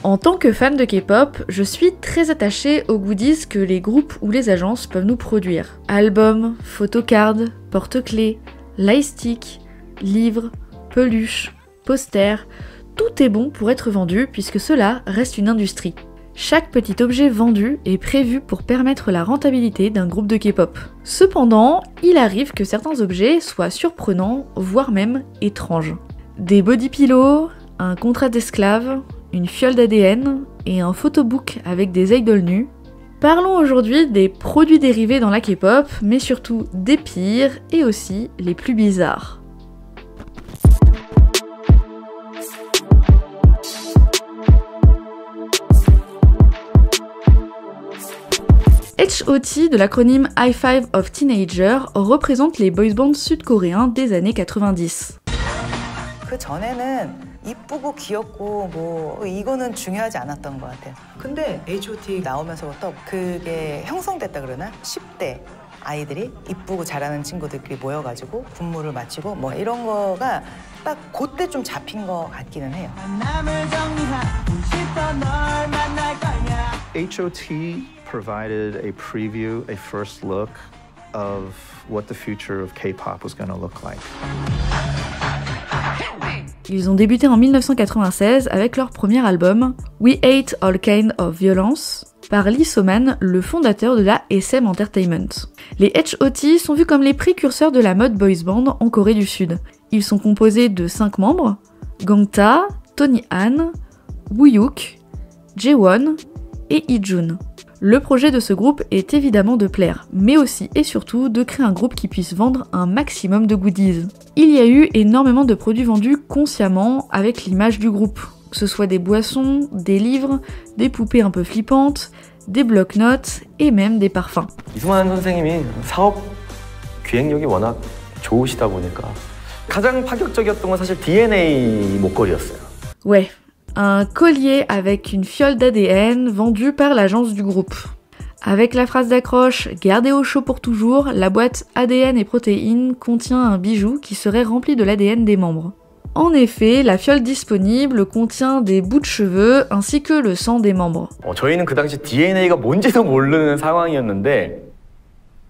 En tant que fan de K-pop, je suis très attachée aux goodies que les groupes ou les agences peuvent nous produire. Albums, photocards, porte-clés, lightstick, livres, peluches, posters, tout est bon pour être vendu puisque cela reste une industrie. Chaque petit objet vendu est prévu pour permettre la rentabilité d'un groupe de K-pop. Cependant, il arrive que certains objets soient surprenants, voire même étranges. Des body pillows, un contrat d'esclave, une fiole d'ADN et un photobook avec des idoles nues. Parlons aujourd'hui des produits dérivés dans la K-pop, mais surtout des pires et aussi les plus bizarres. HOT de l'acronyme High Five of Teenager représente les boys bands sud-coréens des années 90. 그 전에는 이쁘고 귀엽고 뭐 이거는 중요하지 않았던 것 같아요. 근데 H.O.T 나오면서부터 그게 형성됐다 그러나 10대 아이들이 이쁘고 잘하는 친구들끼리 모여가지고 군무를 마치고 뭐 이런 거가 딱 그때 좀 잡힌 것 같기는 해요. H.O.T provided a preview, a first look of what the future of K-pop was going to look like. Ils ont débuté en 1996 avec leur premier album, We Hate All Kind of Violence, par Lee So-man, le fondateur de la SM Entertainment. Les HOT sont vus comme les précurseurs de la mode boys band en Corée du Sud. Ils sont composés de 5 membres, Gangta, Tony Han, Woohyuk, Jaewon et Heejun. Le projet de ce groupe est évidemment de plaire, mais aussi et surtout de créer un groupe qui puisse vendre un maximum de goodies. Il y a eu énormément de produits vendus consciemment avec l'image du groupe, que ce soit des boissons, des livres, des poupées un peu flippantes, des bloc-notes et même des parfums. 이승환 선생님이 사업 기획력이 워낙 좋으시다 보니까 가장 파격적이었던 건 사실 DNA 목걸이였어요. Ouais. Un collier avec une fiole d'ADN vendu par l'agence du groupe. Avec la phrase d'accroche « Gardez au chaud pour toujours », la boîte ADN et protéines contient un bijou qui serait rempli de l'ADN des membres. En effet, la fiole disponible contient des bouts de cheveux ainsi que le sang des membres. 저희는 그 당시 DNA가 뭔지도 모르는 상황이었는데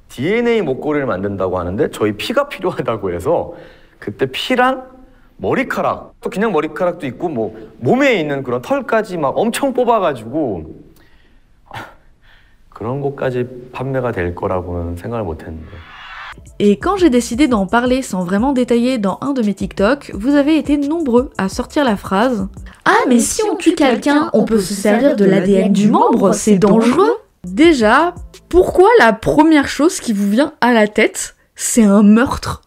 DNA 목걸이를 만든다고 하는데 저희 피가 필요하다고 해서 그때 피랑 머리카락, 또 그냥 머리카락도 있고 뭐 몸에 있는 그런 털까지 막 엄청 뽑아가지고 그런 것까지 판매가 될 거라고는 생각을 못했는데. Et quand j'ai décidé d'en parler sans vraiment détailler dans un de mes TikTok, vous avez été nombreux à sortir la phrase « Ah mais si on tue quelqu'un, on peut se servir de l'ADN du membre, c'est dangereux !» Déjà, pourquoi la première chose qui vous vient à la tête, c'est un meurtre?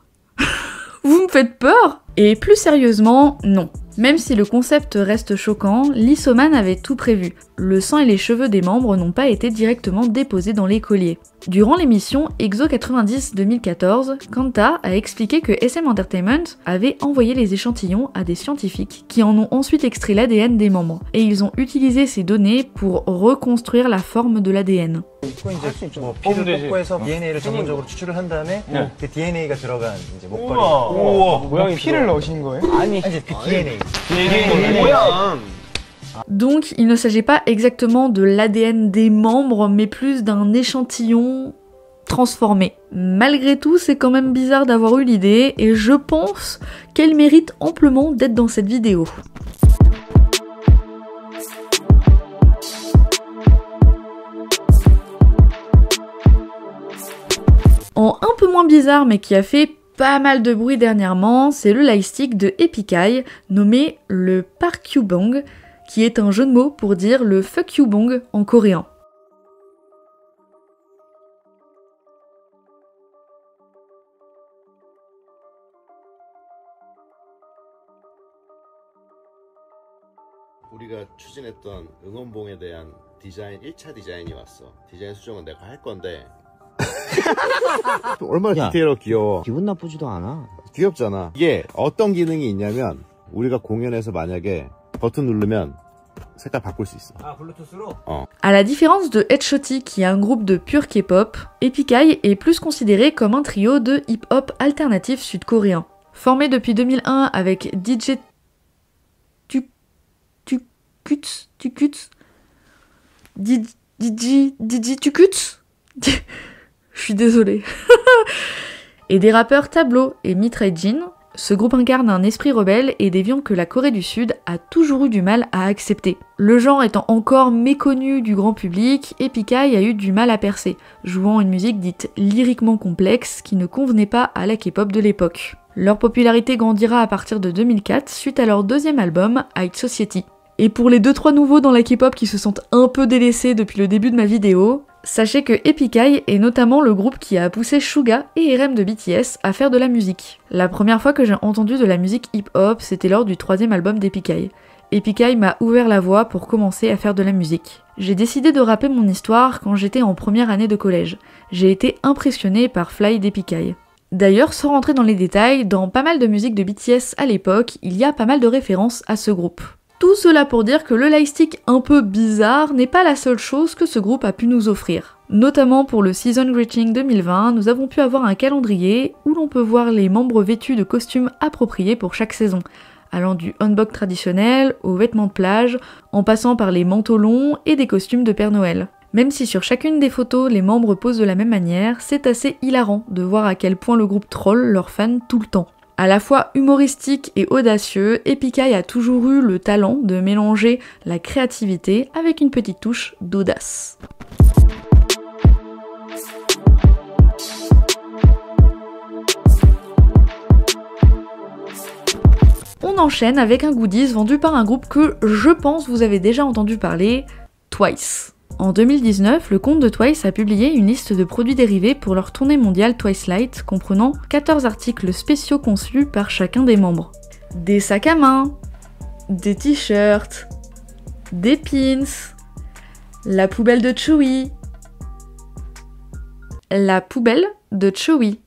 Vous me faites peur? Et plus sérieusement, non. Même si le concept reste choquant, Lee So-man avait tout prévu. Le sang et les cheveux des membres n'ont pas été directement déposés dans les colliers. Durant l'émission EXO 90-2014, Kanta a expliqué que SM Entertainment avait envoyé les échantillons à des scientifiques qui en ont ensuite extrait l'ADN des membres. Et ils ont utilisé ces données pour reconstruire la forme de l'ADN. 피를 뽑고 해서 DNA를 전문적으로 추출을 한 다음에 그 DNA가 들어간 이제 목걸이. 모양이 피를 넣으신 거예요? 아니 이제 DNA. Donc il ne s'agit pas exactement de l'ADN des membres, mais plus d'un échantillon transformé. Malgré tout, c'est quand même bizarre d'avoir eu l'idée, et je pense qu'elle mérite amplement d'être dans cette vidéo. En un peu moins bizarre, mais qui a fait pas mal de bruit dernièrement, c'est le lightstick de Epic Eye, nommé le Parkyubong, qui est un jeu de mots pour dire le fuck you bong en coréen. 우리가 추진했던 응원봉에 대한 디자인 1차 디자인이 왔어. 디자인 수정은 내가 할 건데 얼마나 디테일하고 귀여워. 기분 나쁘지도 않아. 귀엽잖아. 이게 어떤 기능이 있냐면 우리가 공연에서 만약에 버튼 누르면 색깔 바꿀 수 있어. 아, 블루투스로? À la différence de HOT qui est un groupe de pur K-pop, Epic Eye est plus considéré comme un trio de hip-hop alternatif sud-coréen. Formé depuis 2001 avec DJ Tukuts, Didi Tukuts. Je suis désolée. Et des rappeurs Tablo et Mitraille Jean. Ce groupe incarne un esprit rebelle et déviant que la Corée du Sud a toujours eu du mal à accepter. Le genre étant encore méconnu du grand public, Epic High a eu du mal à percer, jouant une musique dite lyriquement complexe qui ne convenait pas à la K-pop de l'époque. Leur popularité grandira à partir de 2004 suite à leur deuxième album, High Society. Et pour les 2-3 nouveaux dans la K-pop qui se sentent un peu délaissés depuis le début de ma vidéo, sachez que Epic High est notamment le groupe qui a poussé Suga et RM de BTS à faire de la musique. La première fois que j'ai entendu de la musique hip-hop, c'était lors du 3e album d'Epic High. Epic High m'a ouvert la voie pour commencer à faire de la musique. J'ai décidé de rapper mon histoire quand j'étais en première année de collège. J'ai été impressionnée par Fly d'Epic High. D'ailleurs, sans rentrer dans les détails, dans pas mal de musique de BTS à l'époque, il y a pas mal de références à ce groupe. Tout cela pour dire que le lightstick un peu bizarre n'est pas la seule chose que ce groupe a pu nous offrir. Notamment pour le Season Greeting 2020, nous avons pu avoir un calendrier où l'on peut voir les membres vêtus de costumes appropriés pour chaque saison, allant du hanbok traditionnel aux vêtements de plage, en passant par les manteaux longs et des costumes de Père Noël. Même si sur chacune des photos les membres posent de la même manière, c'est assez hilarant de voir à quel point le groupe troll leurs fans tout le temps. À la fois humoristique et audacieux, Epic High a toujours eu le talent de mélanger la créativité avec une petite touche d'audace. On enchaîne avec un goodies vendu par un groupe que je pense vous avez déjà entendu parler, Twice. En 2019, le compte de Twice a publié une liste de produits dérivés pour leur tournée mondiale Twice Light, comprenant 14 articles spéciaux conçus par chacun des membres. Des sacs à main, des t-shirts, des pins, la poubelle de Chewy. La poubelle de Chewy.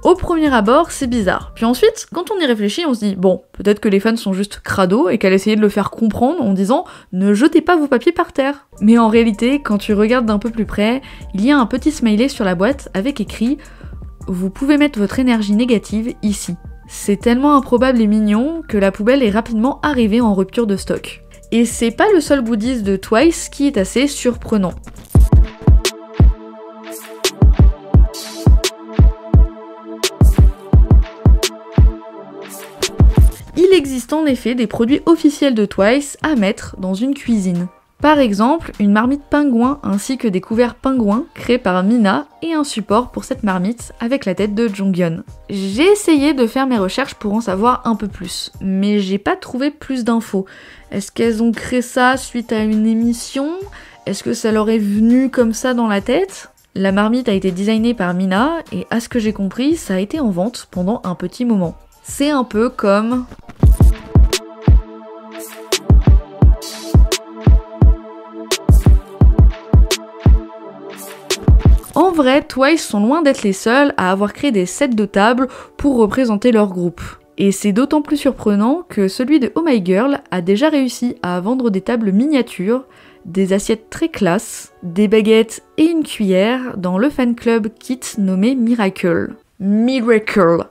Au premier abord, c'est bizarre. Puis ensuite, quand on y réfléchit, on se dit, bon, peut-être que les fans sont juste crados et qu'elle essayait de le faire comprendre en disant « Ne jetez pas vos papiers par terre ». Mais en réalité, quand tu regardes d'un peu plus près, il y a un petit smiley sur la boîte avec écrit « Vous pouvez mettre votre énergie négative ici ». C'est tellement improbable et mignon que la poubelle est rapidement arrivée en rupture de stock. Et c'est pas le seul goodies de Twice qui est assez surprenant. Il existe en effet des produits officiels de Twice à mettre dans une cuisine. Par exemple, une marmite pingouin ainsi que des couverts pingouins créés par Mina et un support pour cette marmite avec la tête de Jonghyun. J'ai essayé de faire mes recherches pour en savoir un peu plus, mais j'ai pas trouvé plus d'infos. Est-ce qu'elles ont créé ça suite à une émission? Est-ce que ça leur est venu comme ça dans la tête? La marmite a été designée par Mina et à ce que j'ai compris, ça a été en vente pendant un petit moment. C'est un peu comme... En vrai, Twice sont loin d'être les seuls à avoir créé des sets de table pour représenter leur groupe. Et c'est d'autant plus surprenant que celui de Oh My Girl a déjà réussi à vendre des tables miniatures, des assiettes très classe, des baguettes et une cuillère dans le fan club kit nommé Miracle. Miracle.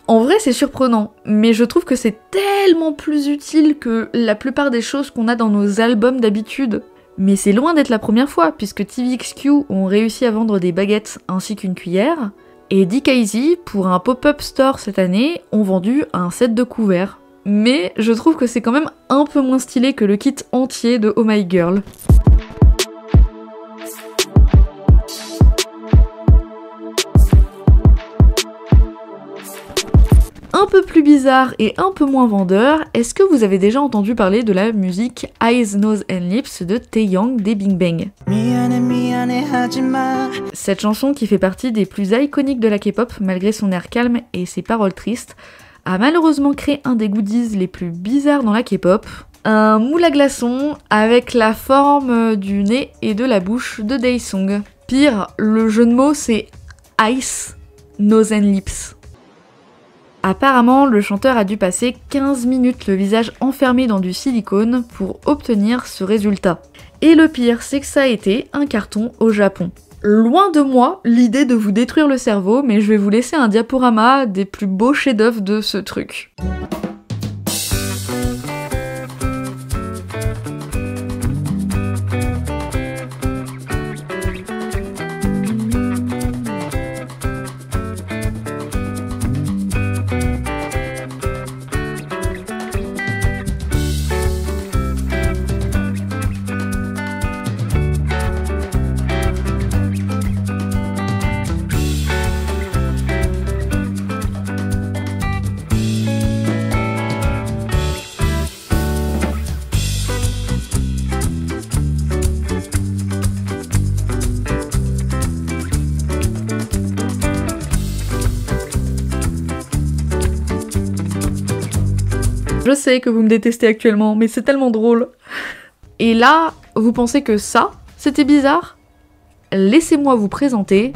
En vrai, c'est surprenant, mais je trouve que c'est tellement plus utile que la plupart des choses qu'on a dans nos albums d'habitude. Mais c'est loin d'être la première fois, puisque TVXQ ont réussi à vendre des baguettes ainsi qu'une cuillère, et DKZ, pour un pop-up store cette année, ont vendu un set de couverts. Mais je trouve que c'est quand même un peu moins stylé que le kit entier de Oh My Girl. Un peu plus bizarre et un peu moins vendeur, est-ce que vous avez déjà entendu parler de la musique Eyes, Nose and Lips de Taeyang des Big Bang? Cette chanson, qui fait partie des plus iconiques de la K-pop malgré son air calme et ses paroles tristes, a malheureusement créé un des goodies les plus bizarres dans la K-pop, un moule à glaçons avec la forme du nez et de la bouche de Daesung. Pire, le jeu de mots c'est Eyes, Nose and Lips. Apparemment, le chanteur a dû passer 15 minutes le visage enfermé dans du silicone pour obtenir ce résultat. Et le pire, c'est que ça a été un carton au Japon. Loin de moi l'idée de vous détruire le cerveau, mais je vais vous laisser un diaporama des plus beaux chefs-d'œuvre de ce truc. sais que vous me détestez actuellement, mais c'est tellement drôle. Et là, vous pensez que ça, c'était bizarre? Laissez-moi vous présenter...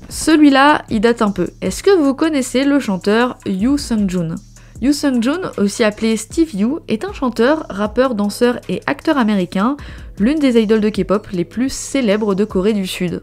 Celui-là, il date un peu. Est-ce que vous connaissez le chanteur Yoo Sung-joon? Yoo Sung-joon, aussi appelé Steve Yoo, est un chanteur, rappeur, danseur et acteur américain, l'une des idoles de K-pop les plus célèbres de Corée du Sud.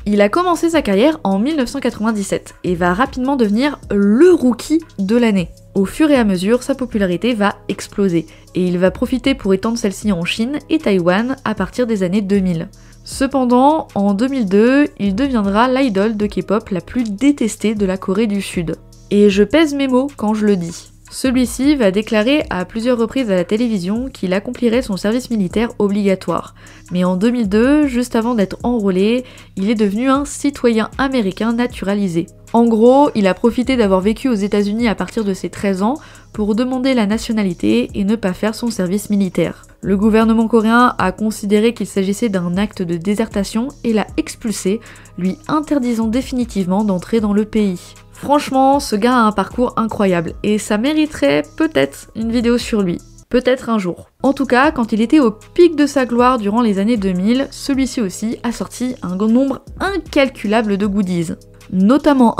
Il a commencé sa carrière en 1997 et va rapidement devenir le rookie de l'année. Au fur et à mesure, sa popularité va exploser et il va profiter pour étendre celle-ci en Chine et Taïwan à partir des années 2000. Cependant, en 2002, il deviendra l'idole de K-pop la plus détestée de la Corée du Sud. Et je pèse mes mots quand je le dis. Celui-ci va déclarer à plusieurs reprises à la télévision qu'il accomplirait son service militaire obligatoire. Mais en 2002, juste avant d'être enrôlé, il est devenu un citoyen américain naturalisé. En gros, il a profité d'avoir vécu aux États-Unis à partir de ses 13 ans pour demander la nationalité et ne pas faire son service militaire. Le gouvernement coréen a considéré qu'il s'agissait d'un acte de désertion et l'a expulsé, lui interdisant définitivement d'entrer dans le pays. Franchement, ce gars a un parcours incroyable et ça mériterait peut-être une vidéo sur lui. Peut-être un jour. En tout cas, quand il était au pic de sa gloire durant les années 2000, celui-ci aussi a sorti un nombre incalculable de goodies. Notamment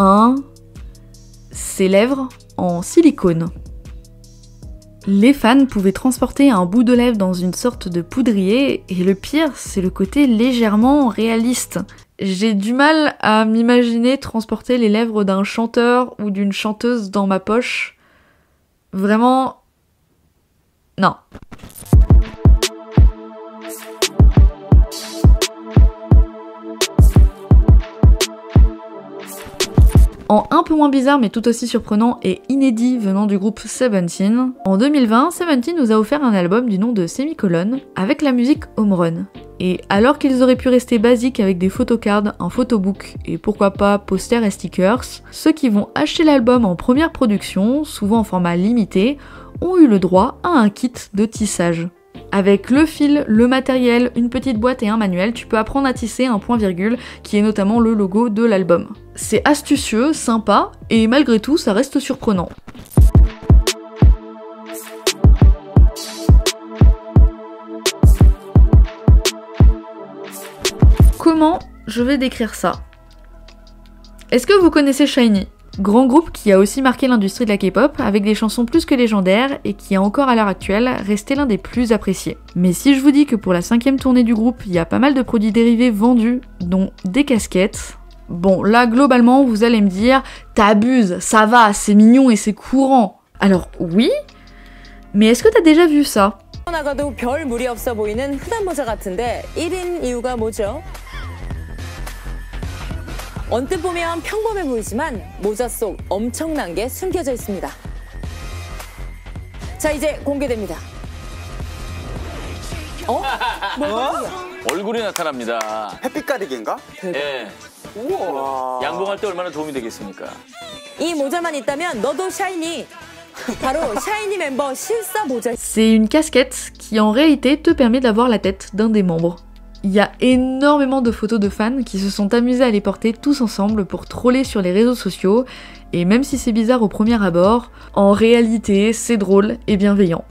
ses lèvres en silicone. Les fans pouvaient transporter un bout de lèvre dans une sorte de poudrier et le pire, c'est le côté légèrement réaliste. J'ai du mal à m'imaginer transporter les lèvres d'un chanteur ou d'une chanteuse dans ma poche. Vraiment... non. En un peu moins bizarre mais tout aussi surprenant et inédit venant du groupe Seventeen, en 2020, Seventeen nous a offert un album du nom de Semicolon avec la musique Home Run. Et alors qu'ils auraient pu rester basiques avec des photocards, un photobook et pourquoi pas posters et stickers, ceux qui vont acheter l'album en première production, souvent en format limité, ont eu le droit à un kit de tissage. Avec le fil, le matériel, une petite boîte et un manuel, tu peux apprendre à tisser un point-virgule qui est notamment le logo de l'album. C'est astucieux, sympa, et malgré tout, ça reste surprenant. Comment je vais décrire ça? Est-ce que vous connaissez SHINee? Grand groupe qui a aussi marqué l'industrie de la K-pop avec des chansons plus que légendaires et qui est encore à l'heure actuelle resté l'un des plus appréciés. Mais si je vous dis que pour la 5e tournée du groupe, il y a pas mal de produits dérivés vendus, dont des casquettes, bon là globalement vous allez me dire « t'abuses, ça va, c'est mignon et c'est courant ». Alors oui, mais est-ce que t'as déjà vu ça? 나가도 별 무리 없어 보이는 흔한 모자 같은데 1인 이유가 뭐죠? 언뜻 보면 평범해 보이지만 모자 속 엄청난 게 숨겨져 있습니다. 자, 이제 공개됩니다. 뭐야? 얼굴이 나타납니다. 햇빛 가리개인가? 예. 우와. 양봉할 때 얼마나 도움이 되겠습니까? 이 모자만 있다면 너도 샤이니. 바로 SHINee member 실사 모자. C'est une casquette qui en réalité te permet d'avoir la tête d'un des membres. Il y a énormément de photos de fans qui se sont amusés à les porter tous ensemble pour troller sur les réseaux sociaux, et même si c'est bizarre au premier abord, en réalité c'est drôle et bienveillant.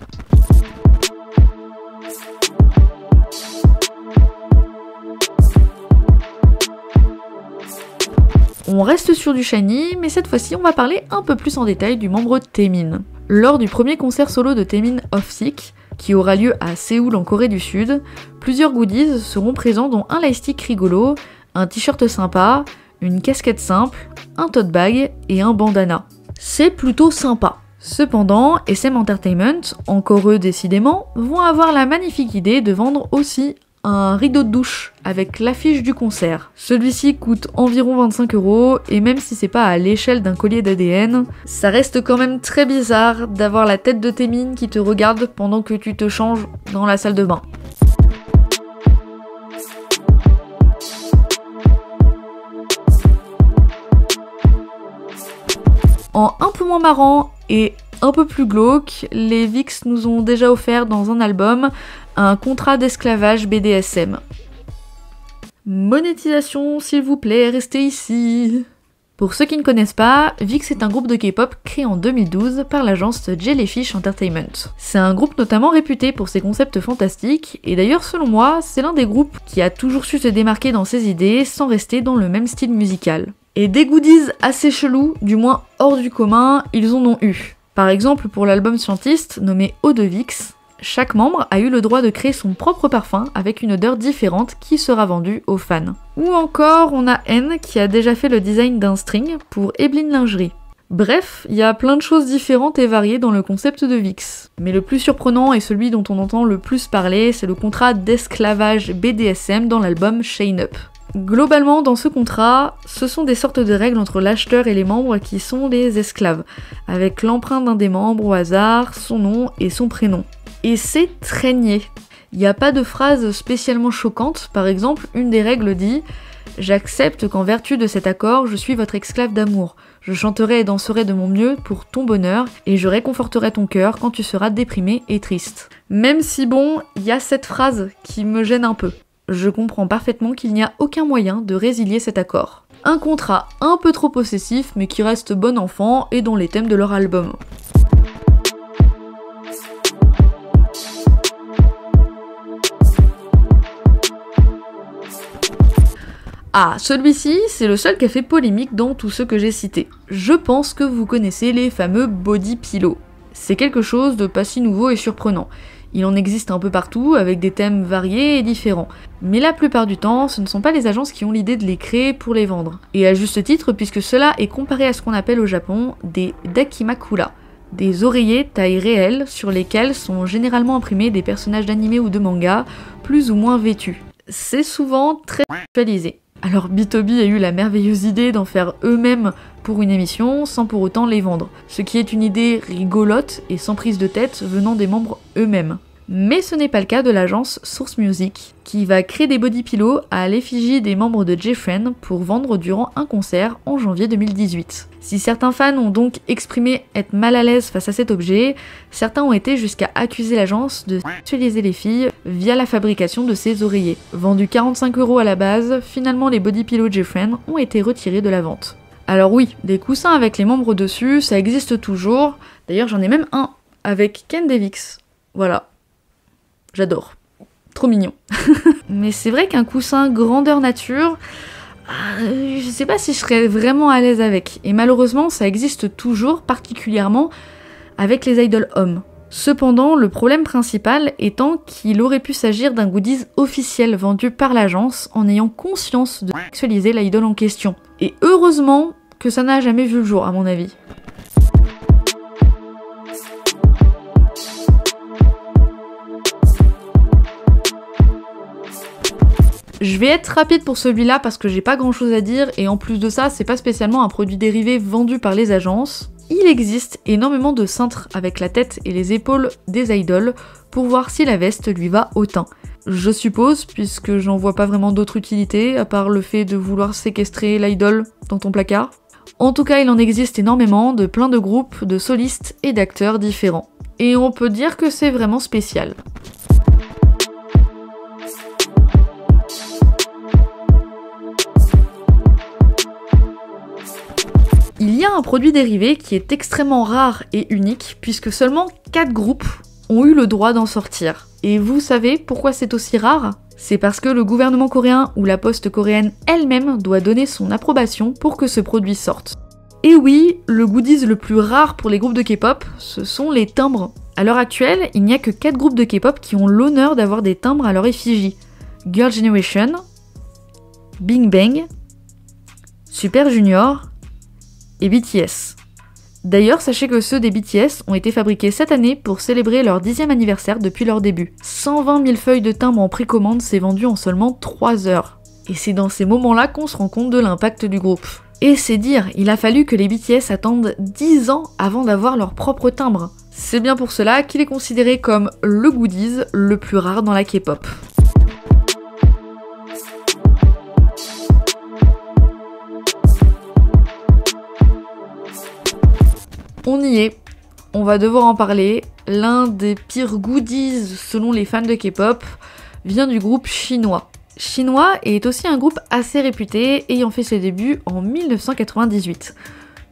On reste sur du SHINee, mais cette fois-ci on va parler un peu plus en détail du membre Taemin. Lors du premier concert solo de Taemin Off Sick, qui aura lieu à Séoul en Corée du Sud, plusieurs goodies seront présents dont un lightstick rigolo, un t-shirt sympa, une casquette simple, un tote bag et un bandana. C'est plutôt sympa. Cependant, SM Entertainment, encore eux décidément, vont avoir la magnifique idée de vendre aussi un rideau de douche avec l'affiche du concert. Celui-ci coûte environ 25 € et même si c'est pas à l'échelle d'un collier d'ADN, ça reste quand même très bizarre d'avoir la tête de Taemin qui te regarde pendant que tu te changes dans la salle de bain. En un peu moins marrant et un peu plus glauque, les VIX nous ont déjà offert dans un album un contrat d'esclavage BDSM. Monétisation, s'il vous plaît, restez ici. Pour ceux qui ne connaissent pas, VIX est un groupe de K-pop créé en 2012 par l'agence Jellyfish Entertainment. C'est un groupe notamment réputé pour ses concepts fantastiques, et d'ailleurs selon moi, c'est l'un des groupes qui a toujours su se démarquer dans ses idées sans rester dans le même style musical. Et des goodies assez chelous, du moins hors du commun, ils en ont eu. Par exemple pour l'album Scientist nommé Eau de VIX, chaque membre a eu le droit de créer son propre parfum avec une odeur différente qui sera vendue aux fans. Ou encore, on a N qui a déjà fait le design d'un string pour Ebelin Lingerie. Bref, il y a plein de choses différentes et variées dans le concept de VIX. Mais le plus surprenant et celui dont on entend le plus parler, c'est le contrat d'esclavage BDSM dans l'album Shine Up. Globalement, dans ce contrat, ce sont des sortes de règles entre l'acheteur et les membres qui sont les esclaves, avec l'empreinte d'un des membres au hasard, son nom et son prénom. Et c'est très niais. Il n'y a pas de phrase spécialement choquante. Par exemple, une des règles dit « J'accepte qu'en vertu de cet accord, je suis votre esclave d'amour. Je chanterai et danserai de mon mieux pour ton bonheur et je réconforterai ton cœur quand tu seras déprimé et triste. » Même si bon, il y a cette phrase qui me gêne un peu. Je comprends parfaitement qu'il n'y a aucun moyen de résilier cet accord. Un contrat un peu trop possessif mais qui reste bon enfant et dans les thèmes de leur album. Ah, celui-ci, c'est le seul qui a fait polémique dans tous ceux que j'ai cités. Je pense que vous connaissez les fameux body pillows. C'est quelque chose de pas si nouveau et surprenant. Il en existe un peu partout, avec des thèmes variés et différents. Mais la plupart du temps, ce ne sont pas les agences qui ont l'idée de les créer pour les vendre. Et à juste titre, puisque cela est comparé à ce qu'on appelle au Japon des dakimakura, des oreillers taille réelle sur lesquels sont généralement imprimés des personnages d'anime ou de manga, plus ou moins vêtus. C'est souvent très actualisé. Alors B2B a eu la merveilleuse idée d'en faire eux-mêmes pour une émission sans pour autant les vendre, ce qui est une idée rigolote et sans prise de tête venant des membres eux-mêmes. Mais ce n'est pas le cas de l'agence Source Music, qui va créer des body pillows à l'effigie des membres de J-Friend pour vendre durant un concert en janvier 2018. Si certains fans ont donc exprimé être mal à l'aise face à cet objet, certains ont été jusqu'à accuser l'agence de sexualiser les filles via la fabrication de ces oreillers. Vendus 45 € à la base, finalement les body pillows J-Friend ont été retirés de la vente. Alors oui, des coussins avec les membres dessus, ça existe toujours. D'ailleurs j'en ai même un avec Ken Devix. Voilà. J'adore. Trop mignon. Mais c'est vrai qu'un coussin grandeur nature, je sais pas si je serais vraiment à l'aise avec. Et malheureusement, ça existe toujours, particulièrement avec les idoles hommes. Cependant, le problème principal étant qu'il aurait pu s'agir d'un goodies officiel vendu par l'agence en ayant conscience de sexualiser l'idole en question. Et heureusement que ça n'a jamais vu le jour, à mon avis. Je vais être rapide pour celui-là parce que j'ai pas grand chose à dire et en plus de ça, c'est pas spécialement un produit dérivé vendu par les agences. Il existe énormément de cintres avec la tête et les épaules des idoles pour voir si la veste lui va au teint. Je suppose, puisque j'en vois pas vraiment d'autre utilité à part le fait de vouloir séquestrer l'idole dans ton placard. En tout cas, il en existe énormément de plein de groupes, de solistes et d'acteurs différents. Et on peut dire que c'est vraiment spécial. Il y a un produit dérivé qui est extrêmement rare et unique puisque seulement 4 groupes ont eu le droit d'en sortir. Et vous savez pourquoi c'est aussi rare ? C'est parce que le gouvernement coréen ou la poste coréenne elle-même doit donner son approbation pour que ce produit sorte. Et oui, le goodies le plus rare pour les groupes de K-pop, ce sont les timbres. À l'heure actuelle, il n'y a que 4 groupes de K-pop qui ont l'honneur d'avoir des timbres à leur effigie. Girl Generation, Big Bang, Super Junior et BTS. D'ailleurs, sachez que ceux des BTS ont été fabriqués cette année pour célébrer leur 10e anniversaire depuis leur début. 120 000 feuilles de timbres en précommande s'est vendu en seulement 3 heures. Et c'est dans ces moments-là qu'on se rend compte de l'impact du groupe. Et c'est dire, il a fallu que les BTS attendent 10 ans avant d'avoir leur propre timbre. C'est bien pour cela qu'il est considéré comme le goodies le plus rare dans la K-pop. On y est. on va devoir en parler. L'un des pires goodies selon les fans de K-pop vient du groupe chinois. Chinois est aussi un groupe assez réputé, ayant fait ses débuts en 1998.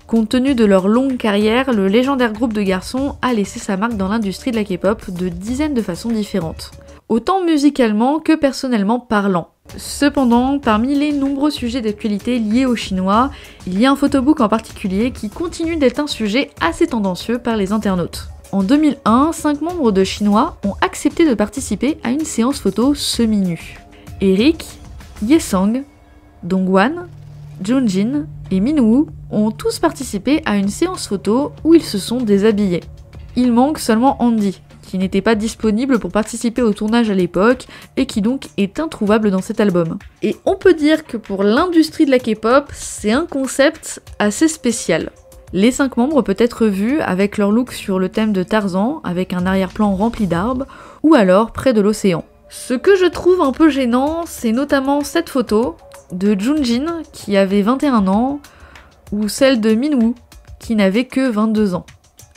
Compte tenu de leur longue carrière, le légendaire groupe de garçons a laissé sa marque dans l'industrie de la K-pop de dizaines de façons différentes, autant musicalement que personnellement parlant. Cependant, parmi les nombreux sujets d'actualité liés aux Chinois, il y a un photobook en particulier qui continue d'être un sujet assez tendancieux par les internautes. En 2001, 5 membres de Chinois ont accepté de participer à une séance photo semi-nue. Eric, Yesong, Dongwan, Junjin et Minwoo ont tous participé à une séance photo où ils se sont déshabillés. Il manque seulement Andy, qui n'était pas disponible pour participer au tournage à l'époque et qui donc est introuvable dans cet album. Et on peut dire que pour l'industrie de la K-pop, c'est un concept assez spécial. Les 5 membres peuvent être vus avec leur look sur le thème de Tarzan, avec un arrière-plan rempli d'arbres, ou alors près de l'océan. Ce que je trouve un peu gênant, c'est notamment cette photo de Junjin, qui avait 21 ans, ou celle de Minwoo, qui n'avait que 22 ans.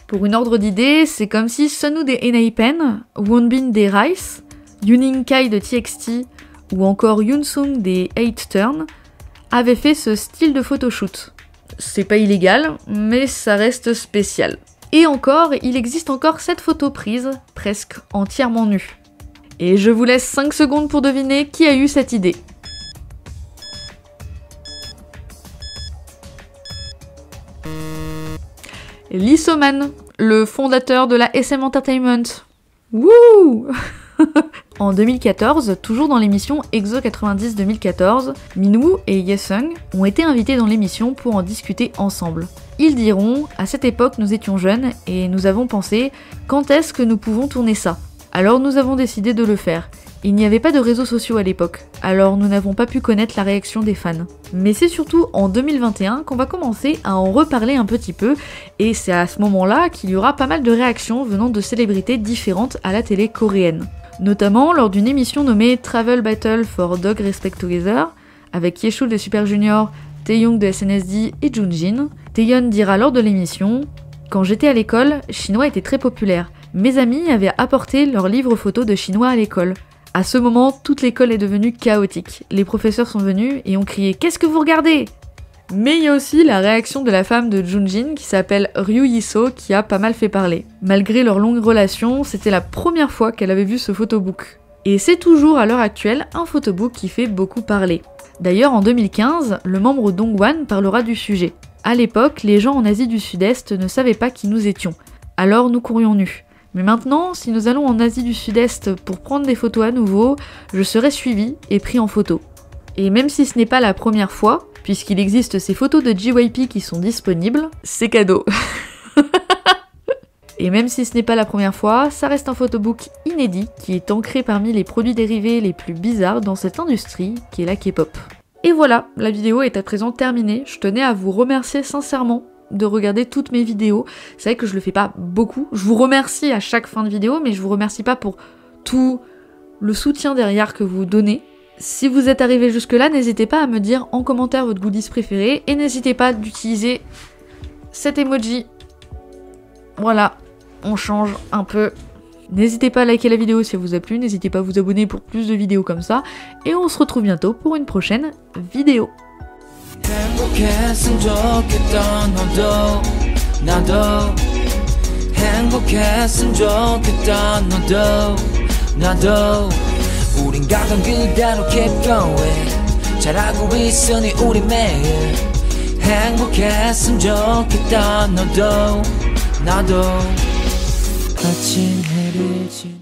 Pour une ordre d'idée, c'est comme si Sunwoo des Enhypen, Wonbin des Rice, Yuning Kai de TXT ou encore Yoonsung des 8 Turn avaient fait ce style de photoshoot. C'est pas illégal, mais ça reste spécial. Et encore, il existe encore cette photo prise, presque entièrement nue. Et je vous laisse 5 secondes pour deviner qui a eu cette idée. Lee So-man, le fondateur de la SM Entertainment. Wouh. En 2014, toujours dans l'émission EXO 90 2014, Minwoo et Yesung ont été invités dans l'émission pour en discuter ensemble. Ils diront « À cette époque, nous étions jeunes et nous avons pensé « Quand est-ce que nous pouvons tourner ça ?» Alors nous avons décidé de le faire. Il n'y avait pas de réseaux sociaux à l'époque, alors nous n'avons pas pu connaître la réaction des fans. Mais c'est surtout en 2021 qu'on va commencer à en reparler un petit peu, et c'est à ce moment-là qu'il y aura pas mal de réactions venant de célébrités différentes à la télé coréenne. Notamment lors d'une émission nommée Travel Battle for Dog Respect Together, avec Yeshul de Super Junior, Taehyung de SNSD et Junjin. Taeyeon dira lors de l'émission « Quand j'étais à l'école, chinois était très populaire. Mes amis avaient apporté leurs livres photos de chinois à l'école. À ce moment, toute l'école est devenue chaotique. Les professeurs sont venus et ont crié « Qu'est-ce que vous regardez ?» Mais il y a aussi la réaction de la femme de Junjin qui s'appelle Ryu Yiso qui a pas mal fait parler. Malgré leur longue relation, c'était la première fois qu'elle avait vu ce photobook. Et c'est toujours à l'heure actuelle un photobook qui fait beaucoup parler. D'ailleurs en 2015, le membre Dongwan parlera du sujet. À l'époque, les gens en Asie du Sud-Est ne savaient pas qui nous étions. Alors nous courions nus. Mais maintenant, si nous allons en Asie du Sud-Est pour prendre des photos à nouveau, je serai suivi et pris en photo. Et même si ce n'est pas la première fois, puisqu'il existe ces photos de JYP qui sont disponibles, c'est cadeau. Et même si ce n'est pas la première fois, ça reste un photobook inédit qui est ancré parmi les produits dérivés les plus bizarres dans cette industrie qui est la K-pop. Et voilà, la vidéo est à présent terminée. Je tenais à vous remercier sincèrement de regarder toutes mes vidéos. C'est vrai que je le fais pas beaucoup. Je vous remercie à chaque fin de vidéo, mais je vous remercie pas pour tout le soutien derrière que vous donnez. Si vous êtes arrivé jusque là, n'hésitez pas à me dire en commentaire votre goodies préféré et n'hésitez pas d'utiliser cet emoji. Voilà, on change un peu. N'hésitez pas à liker la vidéo si elle vous a plu, n'hésitez pas à vous abonner pour plus de vidéos comme ça et on se retrouve bientôt pour une prochaine vidéo. 행복했으면 좋겠다 너도 나도 행복했으면 좋겠다 너도 나도 우린 가끔 그대로 keep going 잘하고 있으니 우리 매일 행복했으면 좋겠다 너도 나도 아침 해를 지